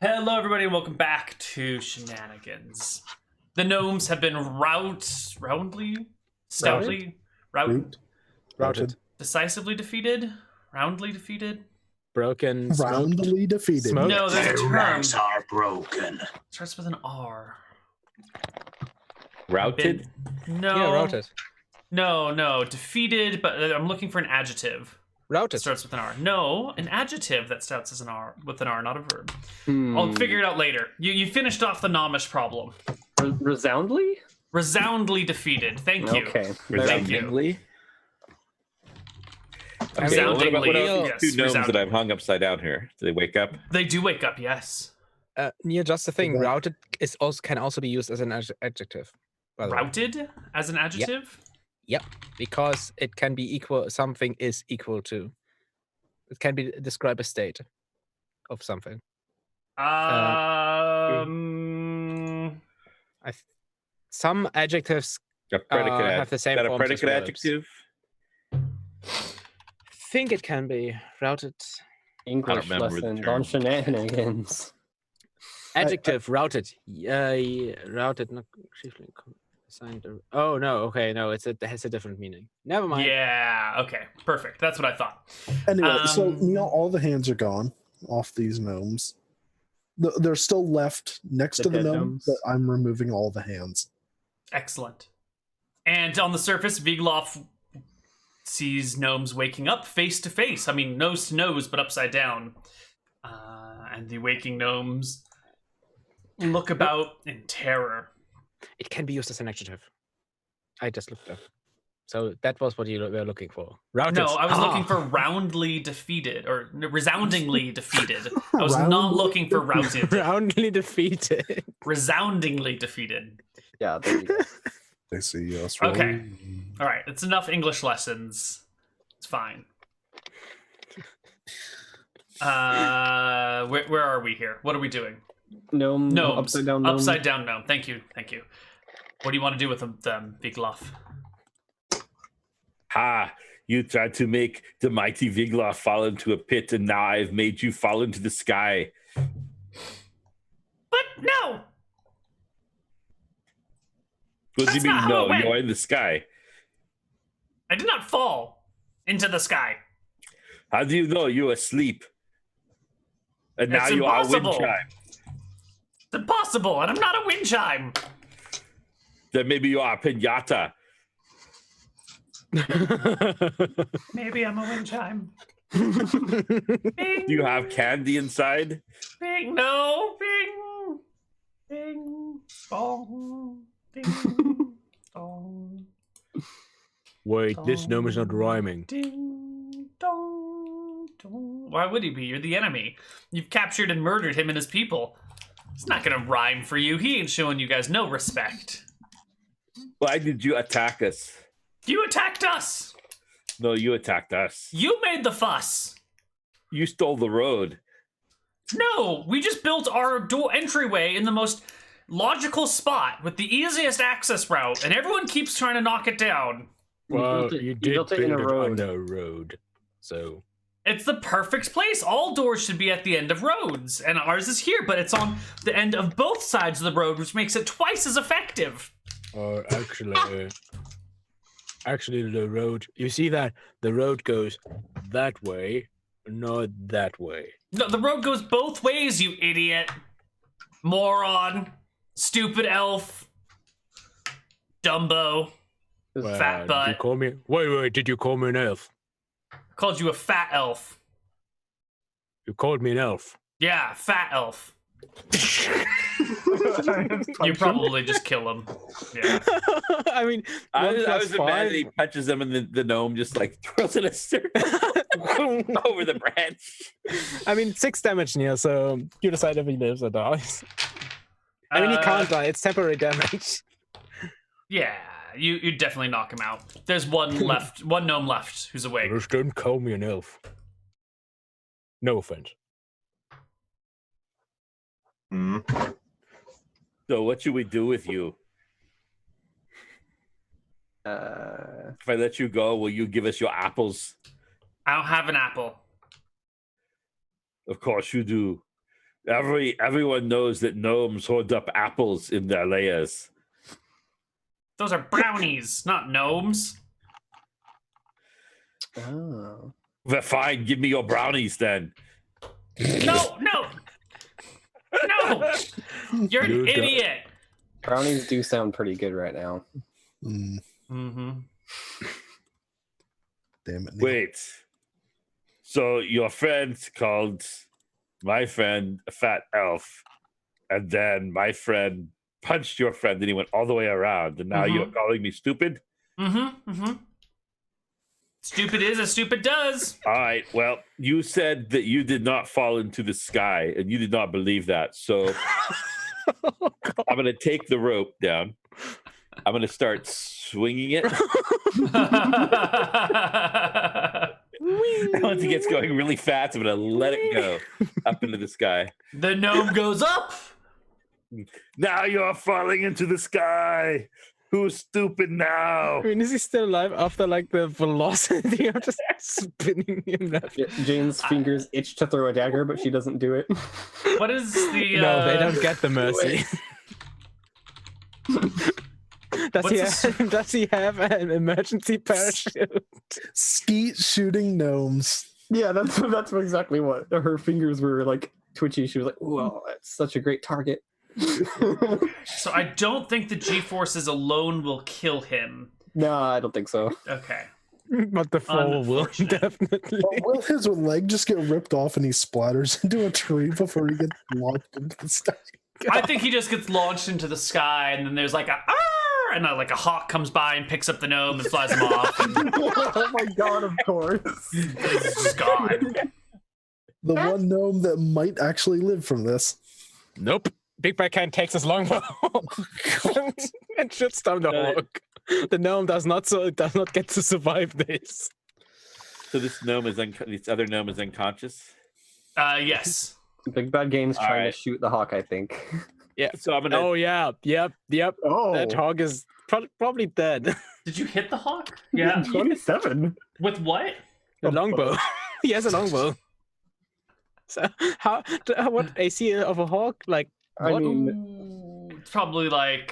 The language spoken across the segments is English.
Hello, everybody, and welcome back to Shenanigans. The gnomes have been Routed. decisively defeated, roundly defeated. Broken. Roundly defeated. Smoked. No, there's a Their term. ranks are broken. Starts with an R. Routed? No. Yeah, routed. No, defeated. But I'm looking for an adjective. It Routed. starts with an R. No, an adjective that starts as an R with an R, not a verb. I'll figure it out later. You finished off the Nomish problem. Resoundly? Resoundly defeated. Thank you. Okay. Thank you. Resoundingly? Okay, Resoundingly, what about yes, two gnomes that resoundingly. I've hung upside down here? Do they wake up? They do wake up, yes. Near just the thing, Okay. routed can also be used as an adjective. by the way. Routed as an adjective? Because it can be equal. Something is equal to. It can be describe a state of something. Some adjectives A predicate have the same Is that a forms as predicate verbs. adjective? Think it can be routed. English remember the lesson term. on Shenanigans. Adjective routed. Routed. Not chiefly assigned. Oh no. Okay. No. It has a different meaning. Never mind. Yeah, okay. Perfect. That's what I thought. Anyway, so Um, Neal, all the hands are gone off these gnomes. They're still left next The to the dead gnome, gnomes. but I'm removing all the hands. Excellent. And on the surface, Vigloff sees gnomes waking up face to face. I mean, nose to nose, but upside down. And the waking gnomes look about in terror. It can be used as an adjective. I just looked up. So that was what you were looking for. Routed. No, I was looking Ah. for roundly defeated, or resoundingly defeated. I was not Roundly looking for routed. roundly defeated. Resoundingly defeated. Yeah, there you go. They see us. Okay. All right, it's enough English lessons. It's fine. Where are we here? What are we doing? Gnome, Gnomes. upside down gnome. Upside down gnome. Thank you. What do you want to do with them, Vigloff? Ha! You tried to make the mighty Vigloff fall into a pit, and now I've made you fall into the sky. But no! What do you That's mean, not how no? it went. You're in the sky. I did not fall into the sky. How do you know you're asleep? And now It's you are impossible. wind chime. It's impossible, and I'm not a wind chime. Then maybe you are a pinata. Maybe I'm a wind chime. Do Bing, you have candy inside? bing, no, bing, bing, bong, ding, dong, Wait, this gnome is not rhyming. ding, dong, dong. Why would he be? You're the enemy. You've captured and murdered him and his people. It's not gonna rhyme for you. He ain't showing you guys no respect. Why did you attack us? You attacked us. No, you attacked us. You made the fuss. You stole the road. No, we just built our door entryway in the most logical spot with the easiest access route, and everyone keeps trying to knock it down. Well, You you built did it in a build road. on a road. So It's the perfect place. All doors should be at the end of roads, and ours is here, but it's on the end of both sides of the road, which makes it twice as effective. actually the road, you see that the road goes that way, not that way. No, the road goes both ways, you idiot. Moron. Stupid elf. Dumbo. Fat Did butt. you call me? Wait, did you call me an elf? Called you a fat elf. You called me an elf. Yeah, fat elf. You probably just kill him. Yeah. I mean, I one was plus imagining five. he punches him, and the gnome just like throws it a circle over the branch. I mean, 6 damage, Neal, so you decide if he lives or dies. I mean, he can't die. It's temporary damage. Yeah, you definitely knock him out. There's one left, one gnome left who's awake. Just don't call me an elf. No offense. So what should we do with you? If I let you go, will you give us your apples? I don't have an apple. Of course you do. Everyone knows that gnomes hold up apples in their layers. Those are brownies, not gnomes. Oh. Well, fine, give me your brownies then. No! You're an You don't- idiot. Brownies do sound pretty good right now. Mm, Mm-hmm. damn it. Neal. Wait. So your friend called my friend a fat elf, and then my friend punched your friend, and he went all the way around, and now you're calling me stupid? Stupid is as stupid does. All right, well, you said that you did not fall into the sky, and you did not believe that, so I'm going to take the rope down. I'm going to start swinging it. Once it gets going really fast, I'm going to let it go up into the sky. The gnome goes up. Now you're falling into the sky. Who's stupid now? I mean, is he still alive after like the velocity of just spinning him left? Jane's fingers itch to throw a dagger, but she doesn't do it. What is the? No, they don't get the mercy. Does he have an emergency parachute? Skeet shooting gnomes. Yeah, that's exactly what her fingers were like twitchy. She was like, "Whoa, that's such a great target." So I don't think the G-forces alone will kill him. No, I don't think so. Okay. But the fall will Unfortunate. definitely. Oh, will his leg just get ripped off and he splatters into a tree before he gets launched into the sky? I think he just gets launched into the sky, and then there's like a and like a hawk comes by and picks up the gnome and flies him off, and Oh my god! Of course. it's just gone. The one gnome that might actually live from this. Nope. Big Backhand takes his longbow and shoots down the hawk. The gnome does not get to survive this. So this other gnome is unconscious? Yes. Big Bad Game's trying Alright. to shoot the hawk, I think. Yeah. So I'm gonna. Oh yeah. Yep. Oh, That hawk is probably dead. Did you hit the hawk? Yeah. 27. With what? A longbow. He has a longbow. So what AC of a hawk? Like I what? mean, Ooh, it's probably like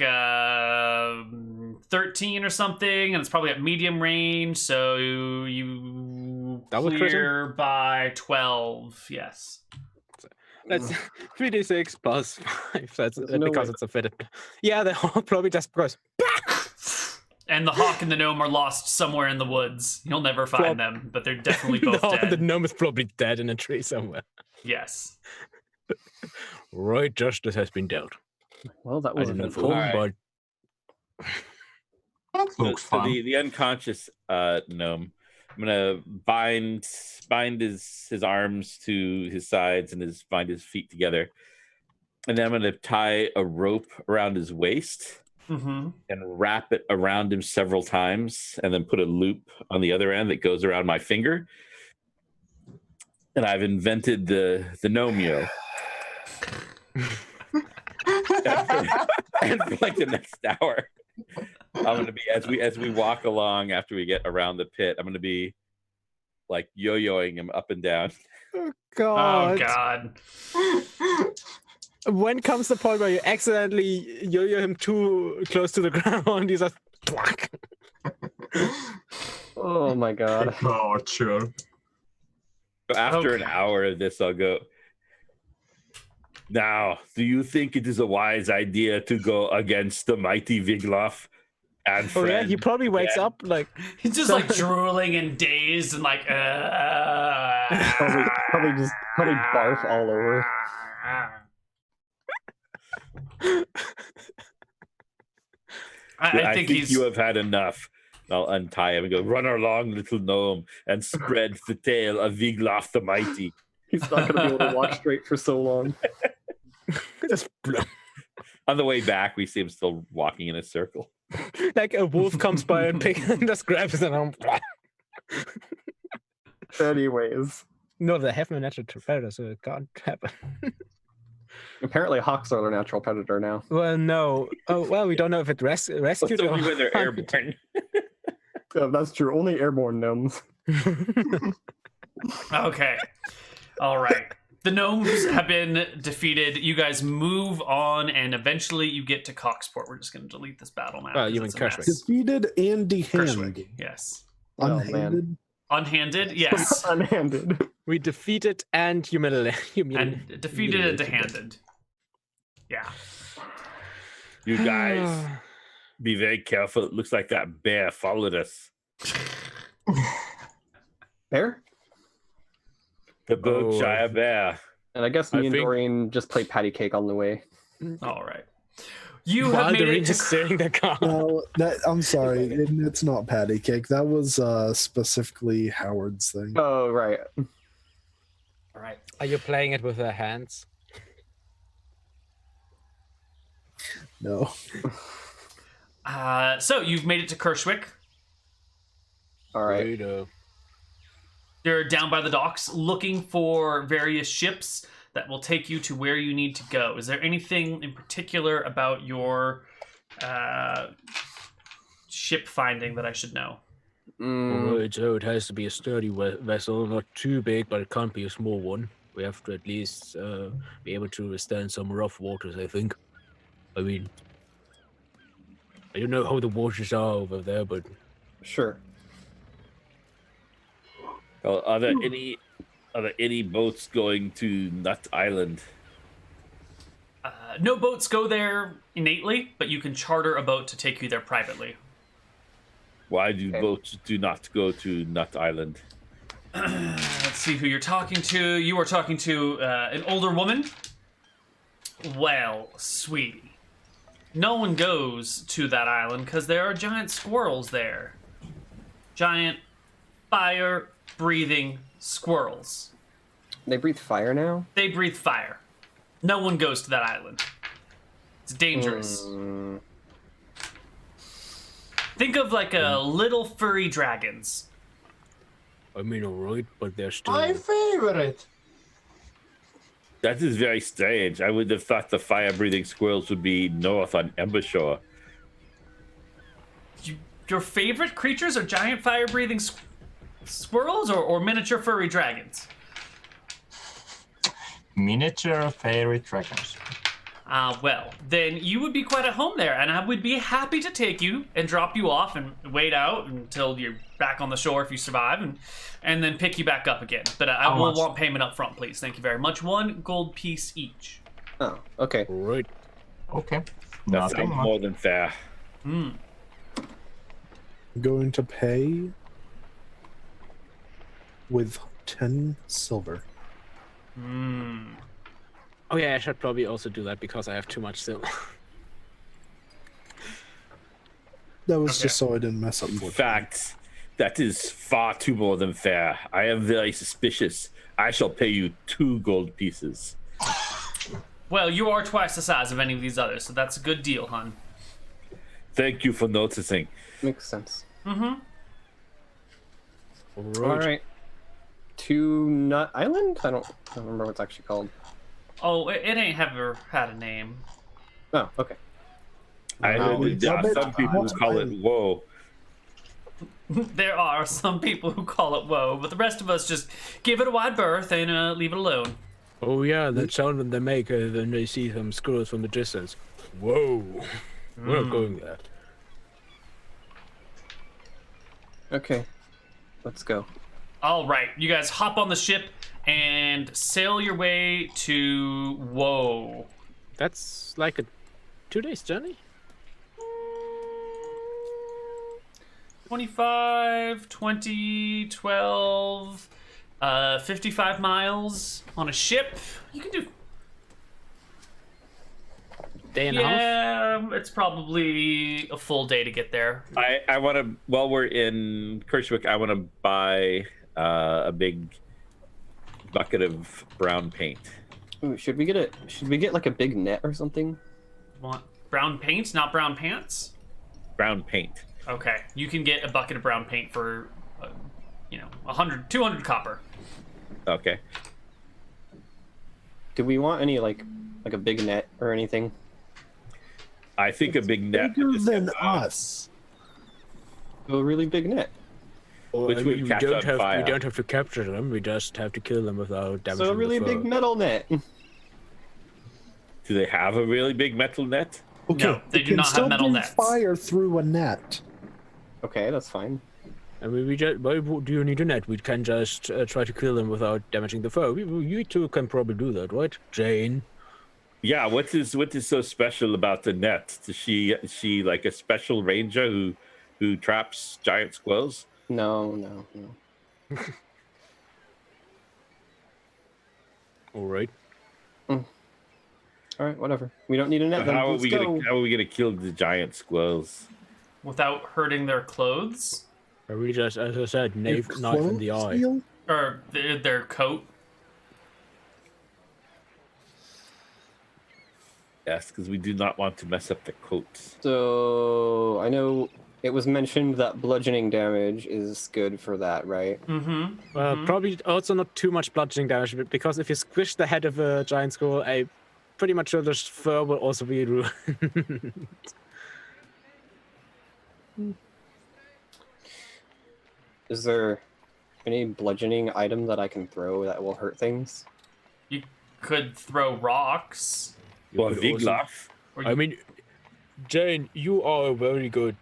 13 or something, and it's probably at medium range. So you Double clear by 12. Yes. That's 3d6 plus 5. That's There's no because way. it's a fitted. Yeah, the hawk probably just goes. And the hawk and the gnome are lost somewhere in the woods. You'll never find them, but they're definitely both No, dead. the gnome is probably dead in a tree somewhere. Yes. Right, justice has been dealt. well, that I was didn't eventful. inform, Alright. but So the unconscious gnome, I'm gonna bind his arms to his sides and bind his feet together, and then I'm gonna tie a rope around his waist Mm-hmm. and wrap it around him several times, and then put a loop on the other end that goes around my finger. And I've invented the gnomeo. And for like the next hour, I'm gonna be as we walk along after we get around the pit, I'm gonna be like yo-yoing him up and down. Oh, God. God. When comes the point where you accidentally yo-yo him too close to the ground? He's just black. Oh my god. Torture. So after Okay. an hour of this, I'll go. Now, do you think it is a wise idea to go against the mighty Vigloff and Oh friend? yeah, he probably wakes Yeah. up like He's just like drooling and dazed and like, Probably barf all over. I think he's. you have had enough. I'll untie him and go, run along, little gnome, and spread the tale of Vigloff the Mighty. He's not going to be able to walk straight for so long. just On the way back, we see him still walking in a circle. like a wolf comes by and just grabs his arm. Anyways, No, they have no natural predator, so it can't happen. apparently hawks are their natural predator now. Well, no. Oh, well, we don't know if it rescued It's or only when they're airborne. Yeah, that's true. Only airborne gnomes. Okay. All right. The gnomes have been defeated. You guys move on, and eventually you get to Coxport. We're just going to delete this battle map. Well, 'cause you it's mean a Kershwick. mess. Defeated and Kershwick, dehanded. yes. Oh, man. Unhanded. Unhanded, yes. Unhanded. We defeated and humiliated. And defeated and dehanded. Yeah. You guys, be very careful. It looks like that bear followed us. Bear? The Berkshire bear. And I guess I me and think- Dorian just play patty cake on the way. All right. You have While made Doreen it is to... steering the car. No, I'm sorry. It's not patty cake. That was specifically Howard's thing. Oh, right. All right. Are you playing it with their hands? No. So you've made it to Kershwick. All right. Later. You're down by the docks looking for various ships that will take you to where you need to go. Is there anything in particular about your ship finding that I should know? Alright, so it has to be a sturdy vessel, not too big, but it can't be a small one. We have to at least be able to withstand some rough waters, I think. I mean, I don't know how the waters are over there, but Sure. Well, are there any boats going to Nut Island? No boats go there innately, but you can charter a boat to take you there privately. Why do Okay. boats do not go to Nut Island? Let's see who you're talking to. You are talking to an older woman. Well, sweetie, no one goes to that island because there are giant squirrels there. Giant fire-breathing squirrels. They breathe fire now? They breathe fire. No one goes to that island. It's dangerous. Mm, Think of like a little furry dragons. I mean, alright, but they're still. My favorite. That is very strange. I would have thought the fire-breathing squirrels would be north on Embershore. Your favorite creatures are giant fire-breathing squirrels or miniature furry dragons? Miniature fairy dragons. Well, then you would be quite at home there, and I would be happy to take you and drop you off and wait out until you're back on the shore if you survive, and then pick you back up again. But I How will much? want payment up front, please. Thank you very much. 1 gold piece each. oh, okay. Alright. Okay. That Nothing sounds much. more than fair. Going to pay with 10 silver. Oh yeah, I should probably also do that because I have too much still. That was Okay. just so I didn't mess up. In for fact, that is far too more than fair. I am very suspicious. I shall pay you 2 gold pieces. Well, you are twice the size of any of these others, so that's a good deal, hon. Thank you for noticing. Makes sense. Mm-hmm. All right. To Nut Island? I don't remember what it's actually called. Oh, it ain't ever had a name. Oh, okay. I Wow. heard that there are Yeah, some people who call it whoa. There are some people who call it woe, but the rest of us just give it a wide berth and leave it alone. Oh yeah, that sound that they make when they see some squirrels from the distance. Whoa, we're not going there. Okay. Let's go. All right, you guys hop on the ship and sail your way to Woe. That's like a 2 days journey. 25, 20, 12, 55 miles on a ship. You can do. Day and a half. Yeah, it's probably a full day to get there. I want to, while we're in Kershwick, I want to buy a big bucket of brown paint. Ooh, should we get like a big net or something? Want brown paint, not brown pants? Brown paint. Okay, you can get a bucket of brown paint for, 100, 200 copper. Okay. Do we want any like a big net or anything? I think a big net. Bigger is- than us. A really big net. Or, Which I would mean, catch on fire. we don't have to capture them. We just have to kill them without damaging So a really the fur. big metal net. Do they have a really big metal net? Okay, No, they it do can not have still metal bring nets. fire through a net. Okay, that's fine. I mean, why do you need a net? We can just try to kill them without damaging the fur. You two can probably do that, right, Jane? Yeah. What is so special about the net? Is she like a special ranger who traps giant squirrels? No. All right. All right, whatever. We don't need a net. So Then how are let's we go. gonna kill the giant squirrels? Without hurting their clothes Are we just, as I said, Your knife in the clothes, eye? Neal? or their coat. Yes, because we do not want to mess up the coats. So I know it was mentioned that bludgeoning damage is good for that, right? Mm-hmm. Well, probably also not too much bludgeoning damage, because if you squish the head of a giant squirrel, I'm pretty much sure the fur will also be ruined. Is there any bludgeoning item that I can throw that will hurt things? You could throw rocks. Well, could also- Vigloff. Or I mean, Jane, you are very good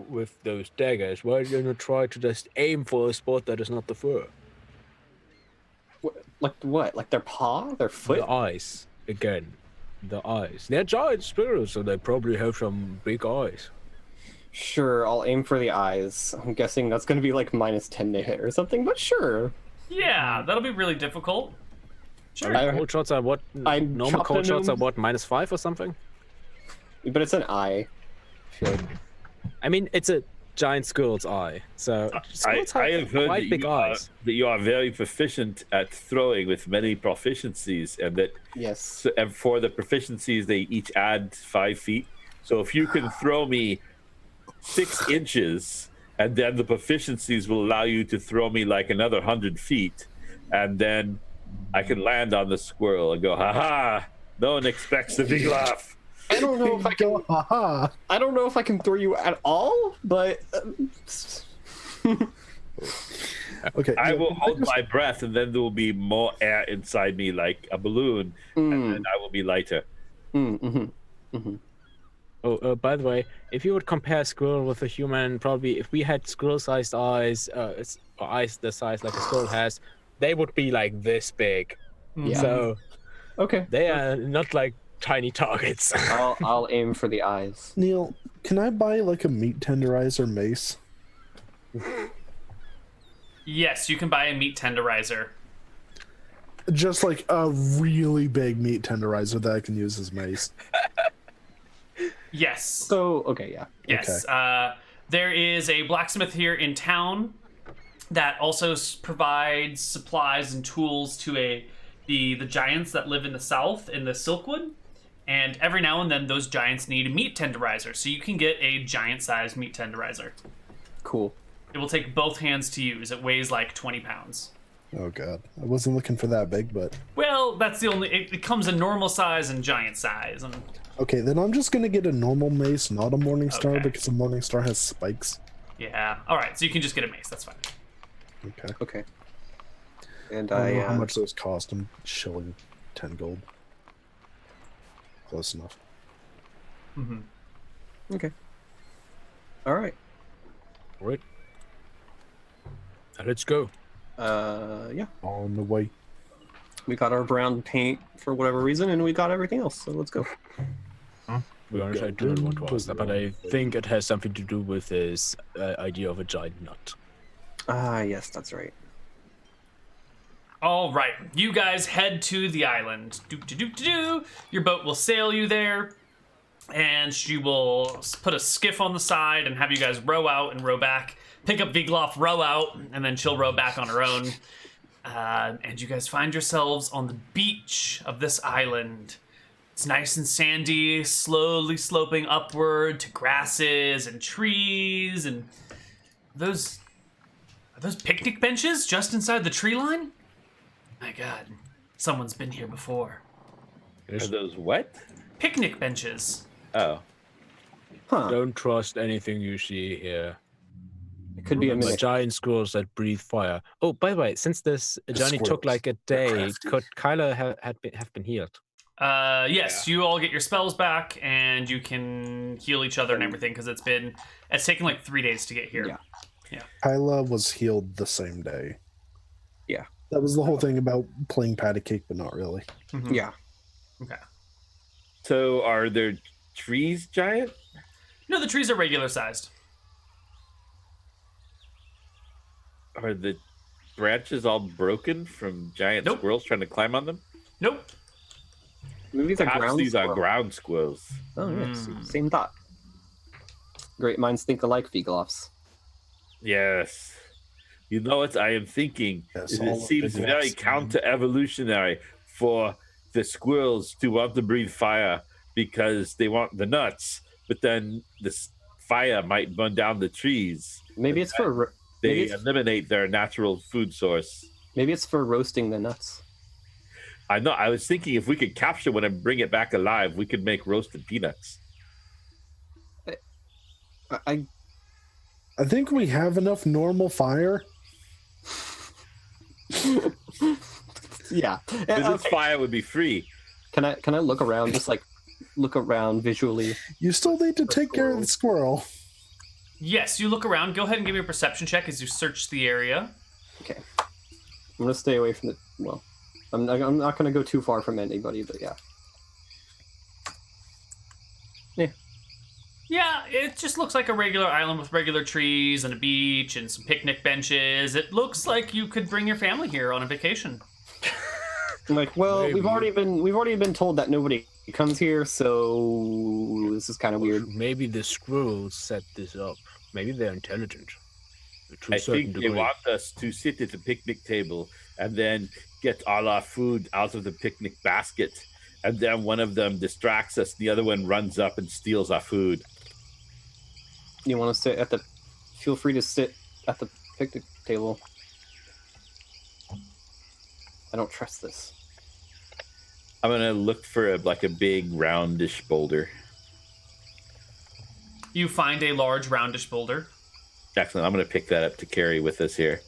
with those daggers. Why don't you try to just aim for a spot that is not the fur? Like what? Like their paw? Their foot? The eyes, again. The eyes. They're giant squirrels, so they probably have some big eyes. Sure, I'll aim for the eyes. I'm guessing that's going to be like -10 to hit or something, but sure. yeah, that'll be really difficult. Sure. I- Cold shots are what? I Normal chopped cold a shots are gnome. what? -5 or something? But it's an eye. I feel like I mean, it's a giant squirrel's eye. So squirrels I have heard quite that big eyes. that you are very proficient at throwing with many proficiencies, and that yes. and for the proficiencies they each add 5 feet. So if you can throw me 6 inches, and then the proficiencies will allow you to throw me like another 100 feet, and then I can land on the squirrel and go, ha ha! No one expects a big laugh. I don't know if I can. Go, haha. I don't know if I can throw you at all, but Okay. I yeah, will can hold just- my breath, and then there will be more air inside me like a balloon, and then I will be lighter. Oh, by the way, if you would compare squirrel with a human, probably if we had squirrel-sized eyes, or eyes the size like a squirrel has, they would be like this big. Yeah. So okay. they are not like tiny targets. I'll aim for the eyes. Neal, can I buy like a meat tenderizer mace? Yes, you can buy a meat tenderizer. Just like a really big meat tenderizer that I can use as mace. Yes. So okay, yeah. Yes. There is a blacksmith here in town that also provides supplies and tools to the giants that live in the south in the Silkwood. And every now and then those giants need a meat tenderizer. So you can get a giant-sized meat tenderizer. Cool. It will take both hands to use. It weighs like 20 pounds. Oh god, I wasn't looking for that big, but Well, that's the only... It comes in normal size and giant size. And okay. Then I'm just gonna get a normal mace, not a Morning Star, Okay. because a Morning Star has spikes. yeah. All right, so you can just get a mace. That's fine. Okay. Okay. And I don't I know how much those cost. I'm shilling 10 gold. Close enough. okay. All right. Right. Let's go. Yeah. On the way. We got our brown paint for whatever reason, and we got everything else. So let's go. We honestly, I do not want to ask that, but I think it has something to do with this idea of a giant nut. Ah, yes, that's right. All right, you guys head to the island. Do. Your boat will sail you there, and she will put a skiff on the side and have you guys row out and row back. Pick up Vigloff, row out, and then she'll row back on her own. And you guys find yourselves on the beach of this island. It's nice and sandy, slowly sloping upward to grasses and trees. And are those picnic benches just inside the tree line? My God, someone's been here before. Are those what? Picnic benches. Oh, Huh. Don't trust anything you see here. It could be a But mimic. giant squirrels that breathe fire. Oh, by the way, since this journey took squirrels. like a They're day, crafty. could Kyla have been healed? Yes, you all get your spells back, and you can heal each other and everything because it's taken like 3 days to get here. Yeah. Kyla was healed the same day. Yeah. That was the whole thing about playing patty cake, but not really. Mhm. Yeah. Okay. So are there trees giant? No, the trees are regular sized. Are the branches all broken from giant Nope. squirrels trying to climb on them? Nope. Maybe these are Perhaps ground these are squirrel. ground squirrels. Oh, yes. Mm. Same thought. Great minds think alike, Vigloffs. Yes. You know what I am thinking? Yes, Is all it of seems the very grass. counter-evolutionary for the squirrels to want to breathe fire because they want the nuts, but then fire might burn down the trees. Maybe it's for They maybe it's, eliminate their natural food source. maybe it's for roasting the nuts. I know. I was thinking if we could capture one and bring it back alive, we could make roasted peanuts. I I think we have enough normal fire. yeah. This fire would be free. Can I look around? Just like look around visually. You still need to take care of the squirrel. Yes, you look around. Go ahead and give me a perception check as you search the area. Okay. I'm gonna stay away from the. Well, I'm not gonna go too far from anybody, but yeah. Yeah, it just looks like a regular island with regular trees and a beach and some picnic benches. It looks like you could bring your family here on a vacation. I'm like, well, Maybe. we've already been told that nobody comes here, so this is kind of weird. Maybe the squirrels set this up. Maybe they're intelligent. To a I certain think they degree. want us to sit at the picnic table and then get all our food out of the picnic basket. And then one of them distracts us. The other one runs up and steals our food. You want to sit at the? Feel free to sit at the picnic table. I don't trust this. I'm going to look for a big roundish boulder. You find a large roundish boulder. Excellent. I'm going to pick that up to carry with us here.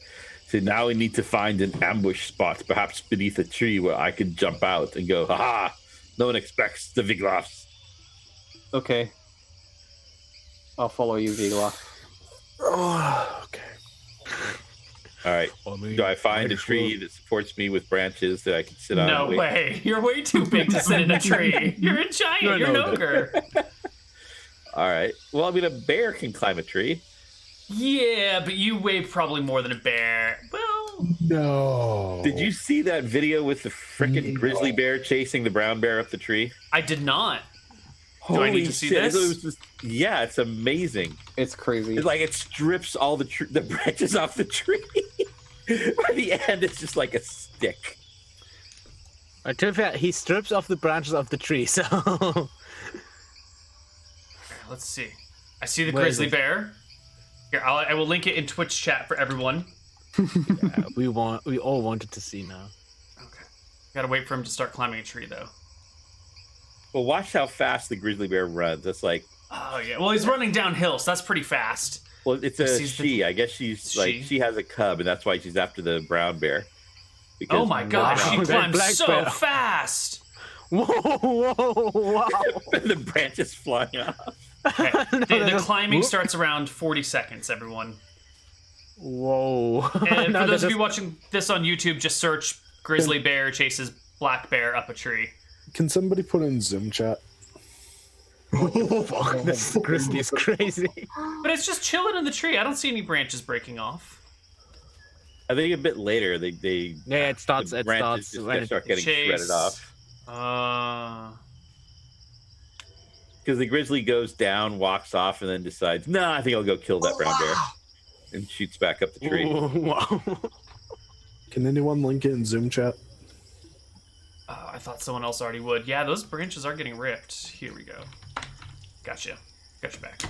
So now we need to find an ambush spot, perhaps beneath a tree where I could jump out and go, ha! No one expects the Vigloffs. Okay. I'll follow you, Vigloff. Oh, okay. All right. I mean, Do I find might a as tree that supports me with branches that I can sit on? No and wait? way. You're way too big to sit in a tree. You're a giant. You're You're an an ogre. ogre. All right. Well, I mean, a bear can climb a tree. Yeah, but you weigh probably more than a bear. Well, No. Did you see that video with the frickin' No. grizzly bear chasing the brown bear up the tree? I did not. Do I need to see shit, this? it was just, yeah, it's amazing. It's crazy. It's like it strips all the branches off the tree. By the end, it's just like a stick. To be fair, he strips off the branches of the tree, so Let's see. I see the Where is grizzly it? bear. Here, I will link it in Twitch chat for everyone. we all wanted to see now. Okay. Gotta wait for him to start climbing a tree, though. Well, watch how fast the grizzly bear runs. That's like, Oh, yeah. Well, he's running downhill, so that's pretty fast. well, it's a Sees the- she. I guess she's like, She? she has a cub, and that's why she's after the brown bear. Because Oh my gosh, Wow. he That climbs black so bear. fast. Whoa, whoa, wow! the branches flying off. Okay. No, The that was- climbing whoop. starts around 40 seconds, everyone. Whoa! And No, for those that of you is- watching this on YouTube, just search grizzly bear chases black bear up a tree. Can somebody put in Zoom chat? Oh, fuck, this grizzly is crazy. But it's just chilling in the tree. I don't see any branches breaking off. I think a bit later, they Yeah, it starts. the It branches starts just when it, start getting Chase. shredded off. Because the grizzly goes down, walks off, and then decides, no, I think I'll go kill that brown bear. And shoots back up the tree. Whoa, wow. Can anyone link it in Zoom chat? Oh, I thought someone else already would. Yeah, those branches are getting ripped. Here we go. Gotcha. Gotcha back.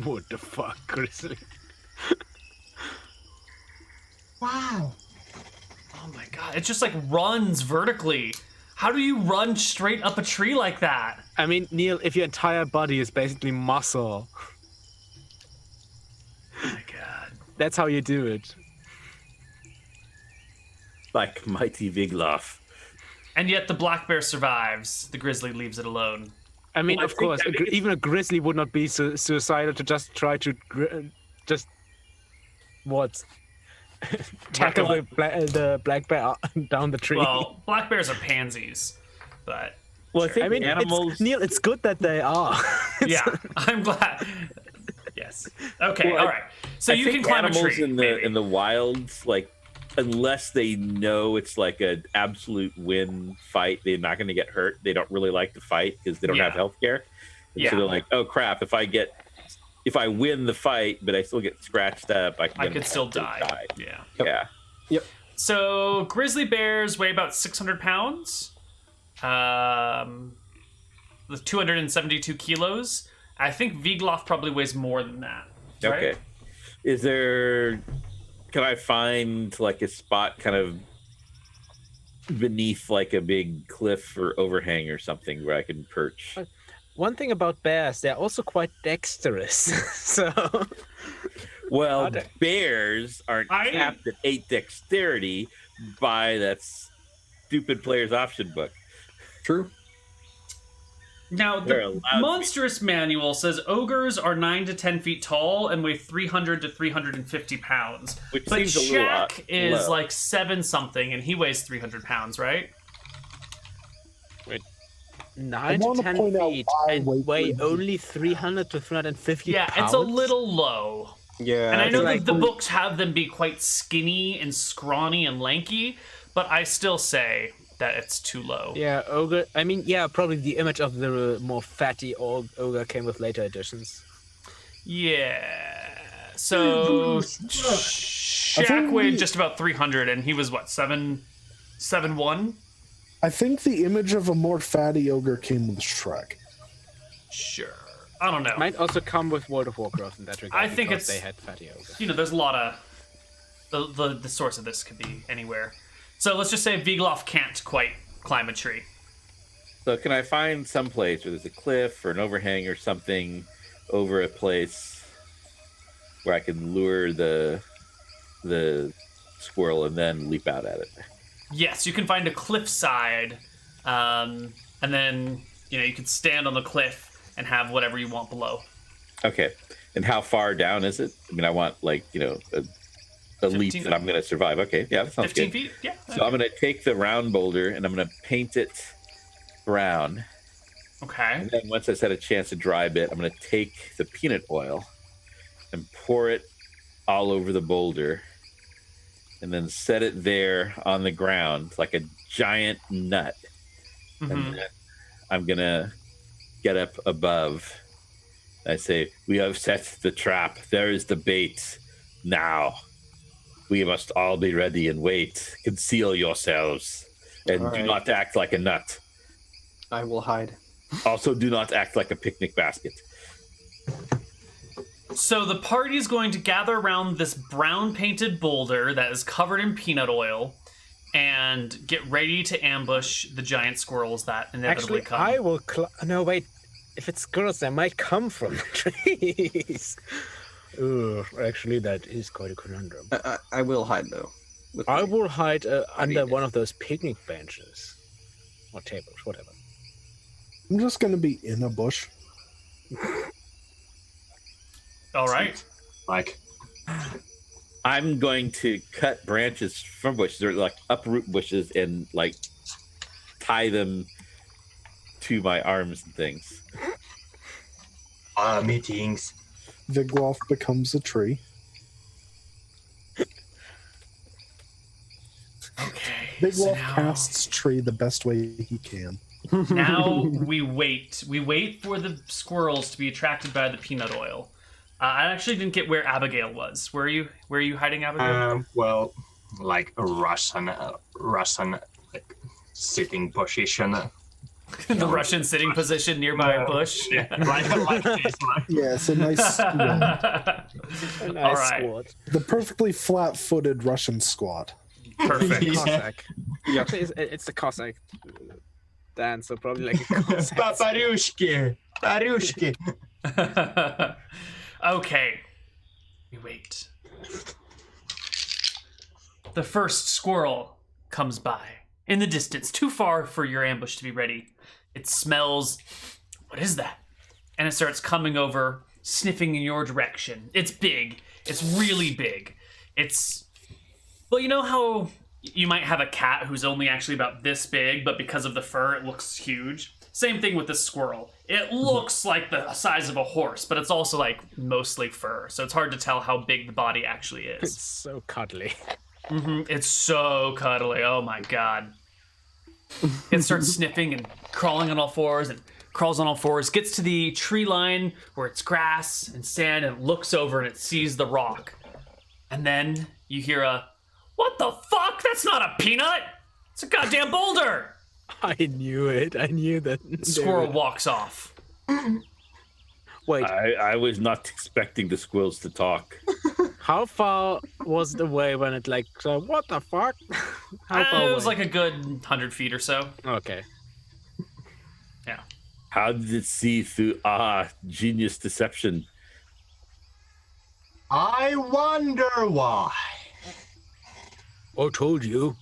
What the fuck, grizzly? Wow. Oh my god. It just like runs vertically. How do you run straight up a tree like that? I mean, Neil, if your entire body is basically muscle, That's how you do it. Like mighty Vigloff. And yet the black bear survives. The grizzly leaves it alone. I mean, Well, I of think- course, I think even a grizzly would not be suicidal to just try to tackle the black bear down the tree. Well, black bears are pansies, but Well, I think I mean, animals. Neal, it's good that they are. yeah, I'm glad. Yes. Okay. Well, all right. So I you can think climb a animals tree. in maybe. the wilds, like, unless they know it's like an absolute win fight, they're not going to get hurt. They don't really like to fight because they don't have Yeah. health care. Yeah. So they're like, oh crap! If I win the fight, but I still get scratched up, I I could still die. Yeah. Yeah. So grizzly bears weigh about 600 pounds. With 272 kilos. I think Vigloff probably weighs more than that. Right? Okay. Can I find like a spot kind of beneath like a big cliff or overhang or something where I can perch? One thing about bears, they're also quite dexterous. So Well, Are they? bears aren't capped at 8 dexterity by that stupid player's option book. True. Now, They're the allowed to be- monstrous manual says ogres are 9 to 10 feet tall and weigh 300 to 350 pounds. Which But seems a little Shaq is low. like 7 something and he weighs 300 pounds, right? 9 to wanna 10 point out feet why I and weigh weigh 300. only 300 to 350 Yeah, pounds. it's a little low. Yeah. And I know like- that the books have them be quite skinny and scrawny and lanky, but I still say that it's too low. Yeah, ogre. I mean, yeah, probably the image of the more fatty old ogre came with later editions. Yeah. So Shaq think weighed we- just about 300 and he was what, 7'1"? I think the image of a more fatty ogre came with Shrek. Sure. I don't know. Might also come with World of Warcraft in that regard. I think because it's- they had fatty ogre. You know, there's a lot of the source of this could be anywhere. So let's just say Vigloff can't quite climb a tree. So can I find some place where there's a cliff or an overhang or something over a place where I can lure the squirrel and then leap out at it? Yes, you can find a cliffside, and then you can stand on the cliff and have whatever you want below. Okay. And how far down is it? I mean, I want like, a leap 15 that I'm going to survive. Okay. Yeah, that sounds 15 good. feet? Yeah. So I'm going to take the round boulder and I'm going to paint it brown. Okay. And then once I set a chance to dry a bit, I'm going to take the peanut oil and pour it all over the boulder and then set it there on the ground like a giant nut. Mhm. And then I'm going to get up above. I say, we have set the trap. There is the bait. Now, we must all be ready and wait. Conceal yourselves. And All do right. not act like a nut. I will hide. Also, do not act like a picnic basket. So the party is going to gather around this brown painted boulder that is covered in peanut oil and get ready to ambush the giant squirrels that inevitably Actually, come. I will. No, wait. If it's girls, they might come from the trees. Ugh, actually, that is quite a conundrum. I will hide though. With I my- will hide under mean, one of those picnic benches or tables, whatever. I'm just gonna be in a bush. All right. Like, I'm going to cut branches from bushes, or like uproot bushes, and like tie them to my arms and things. meetings. Vigloff becomes a tree. Okay. Vigloff now- casts tree the best way he can. Now we wait. We wait for the squirrels to be attracted by the peanut oil. I actually didn't get where Abigail was. Where are you hiding, Abigail? Well, like a Russian, like sitting position. The Russian sitting position nearby a bush. Yeah, like this. Like, Yeah, it's a nice squat. A All nice right. squad. The perfectly flat-footed Russian squat. Perfect. Yeah. Cossack. Actually, it's the Cossack dance, so probably like a Cossack. Paparushki, Parushki. Okay. We wait. the first squirrel comes by in the distance, too far for your ambush to be ready. It smells, what is that? And it starts coming over, sniffing in your direction. It's big. It's really big. It's, well, you know how you might have a cat who's only actually about this big, but because of the fur, it looks huge? Same thing with this squirrel. It looks like the size of a horse, but it's also like mostly fur. So it's hard to tell how big the body actually is. It's so cuddly. It's so cuddly. Oh my god. It starts sniffing and crawling on all fours and crawls on all fours, gets to the tree line where it's grass and sand, and looks over and it sees the rock. And then you hear a, "What the fuck? That's not a peanut! It's a goddamn boulder!" I knew it. I knew that. Squirrel walks off. Wait, I was not expecting the squirrels to talk. how far was it away when it like, so what the fuck? How far away? It was like a good 100 feet or so. Okay. Yeah. How did it see through? Genius deception. I wonder why. I told you.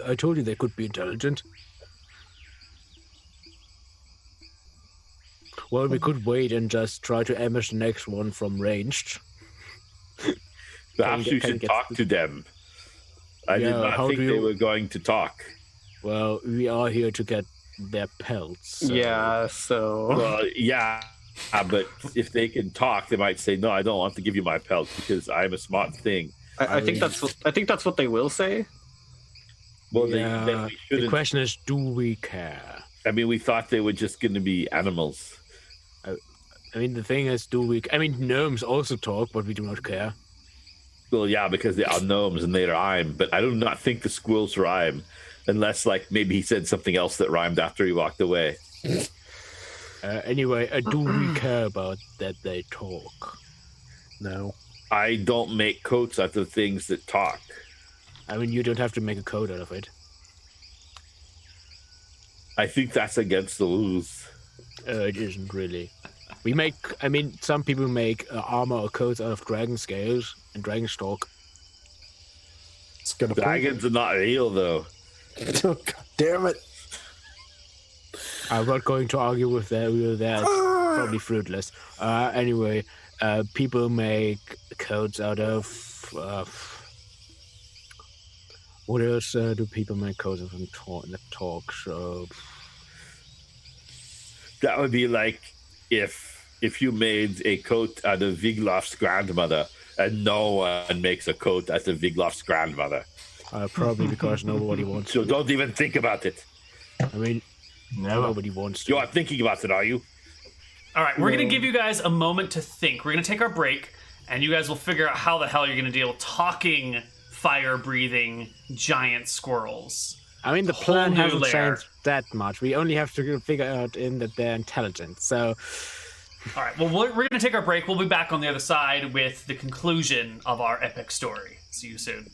I told you they could be intelligent. Well, we could wait and just try to ambush the next one from ranged. Perhaps you should talk to them. I did not think they were going to talk. Well, we are here to get their pelts. So. Yeah, so Well, yeah, but if they can talk, they might say, "No, I don't want to give you my pelt because I'm a smart thing." I think that's what they will say. Well, they Yeah, definitely shouldn't. the question is, do we care? I mean, we thought they were just going to be animals. I mean, the thing is, gnomes also talk, but we do not care. Well, yeah, because they are gnomes and they rhyme, but I do not think the squirrels rhyme, unless, like, maybe he said something else that rhymed after he walked away. Anyway, do we care about that they talk? No. I don't make coats out of things that talk. I mean, you don't have to make a code out of it. I think that's against the rules. It isn't really. Some people make armor or coats out of dragon scales and dragon stalk. It's gonna Dragons are not real, though. God damn it. I'm not going to argue with that. That's probably fruitless. Anyway, people make coats out of. What else do people make coats of in talk? So That would be like if you made a coat out of Viglof's grandmother, and no one makes a coat out of Viglof's grandmother. probably because nobody wants So to. don't even think about it. I mean, Never. nobody wants to. You are thinking about it, are you? All right, we're going to give you guys a moment to think. We're going to take our break, and you guys will figure out how the hell you're going to deal with talking, fire-breathing giant squirrels. I mean, the plan Whole new hasn't layer. changed that much. We only have to figure out that they're intelligent. So, All right, well, we're going to take our break. We'll be back on the other side with the conclusion of our epic story. See you soon.